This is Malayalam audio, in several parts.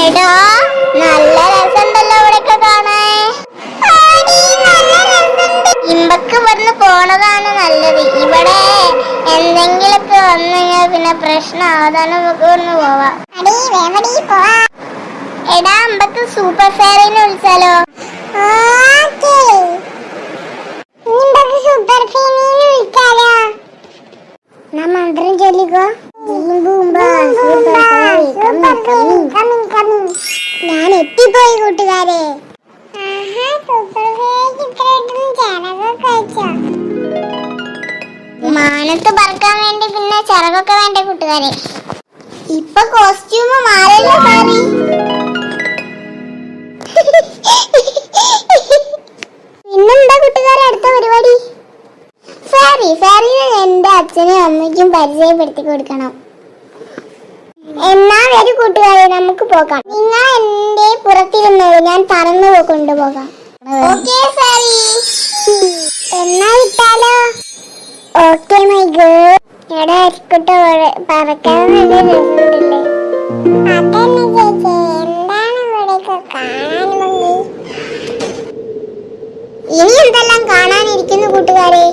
എടാ നല്ല രസമുണ്ടല്ലോ ഇവിടെയൊക്കെ കാണാൻ. ഇമ്പക്ക് ഇവിടുന്ന് പോണതാണ് നല്ലത്. ഇവിടെ എന്തെങ്കിലൊക്കെ വന്നു കഴിഞ്ഞാൽ പിന്നെ പ്രശ്നമാവാതാണ്. നമുക്ക് ഇവിടുന്ന് പോവാം. എടാ അമ്പക്ക് സൂപ്പർ ഫെയറിന് വിളിച്ചാലോ? മന്ത്രം ചൊല്ലിക്കോ. ഞാൻ എത്തിപ്പോയി കൂട്ടുകാരെ. മാനത്ത് പറക്കാൻ വേണ്ടി പിന്നെ ചിറകൊക്കെ വേണ്ടേ കൂട്ടുകാരെ? ഇപ്പൊ കോസ്റ്റ്യൂം മാറല്ലോ സാറി. പിന്നെന്താ കൂട്ടുകാരെ അടുത്ത പരിപാടി? സാറിനെ എന്റെ അച്ഛനും അമ്മയ്ക്കും പരിചയപ്പെടുത്തി കൊടുക്കണം. എന്നാ വരൂ കൂട്ടുകാരെ, നമുക്ക് പോകാം. നിങ്ങൾ എന്റെ പുറത്തിരുന്നോളൂ, ഞാൻ പറന്നു കൊണ്ടുപോകാം. ഓക്കേ സാറി, എന്നാ വിട്ടാലോ? Okay my girl. എടാ ഇരിക്കട്ടെ, പറക്കാൻ നല്ല രസമുണ്ടല്ലേ? അതന്നെ ചേച്ചി, എന്താണ് ഇവിടെയൊക്കെ കാണാൻ ഭംഗി? ഇനി എന്തെല്ലാം കാണാനിരിക്കുന്നു കൂട്ടുകാരെ?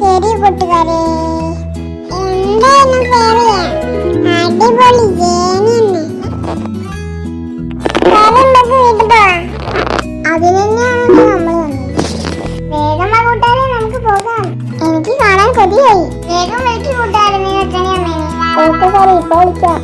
ശരി കൂട്ടുകാരെ, അടിപൊളി അതിനെന്നെയാണല്ലോ നമ്മൾ വന്നത്. വേഗം വാ കൂട്ടുകാരെ, നമുക്ക് പോകാം. എനിക്ക് കാണാൻ കൊതിയായി. വേഗം വിളിച്ചു കൂട്ടുകാരെ, നീ അച്ഛനെ അമ്മേനെ. കൂട്ടുകാരെ ഇപ്പൊ വിളിക്കാം.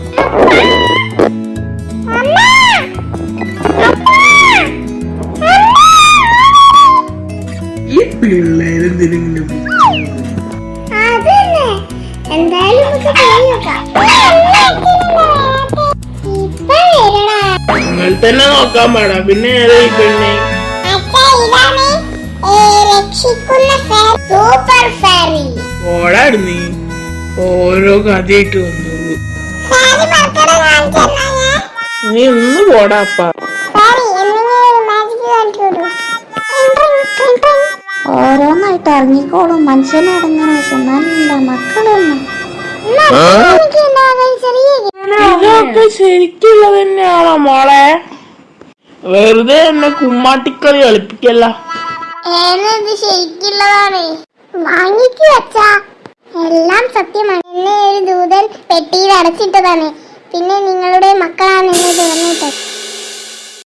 നിങ്ങൾ തന്നെ നോക്കാൻ പാടാ, പിന്നെ ഏതാ ഈ പെണ്ണെ? ഓടാട് നീ ഓരോ കഥയായിട്ട് വന്നോളൂ. നീ ഒന്ന് പോടാപ്പാ. ഓരോന്നായിട്ട് ഇറങ്ങിക്കോളും. മനുഷ്യനടങ്ങനെ ചെന്നാലില്ല മക്കളൊന്നും. ഇതൊക്കെ ശരിക്കുള്ളത് തന്നെയാണോ മോളെ? വെറുതെ എന്നെ കുമ്മാട്ടിക്കളി കളിപ്പിക്കല്ല. ശരിക്കുള്ളതാണ്. വാങ്ങിച്ചു വെച്ചാ എല്ലാം സത്യമാണ്. എന്നെ ഒരു ദൂതൻ പെട്ടിയിൽ അടച്ചിട്ടതാണ്. പിന്നെ നിങ്ങളുടെ മക്കളാണ് എന്നെ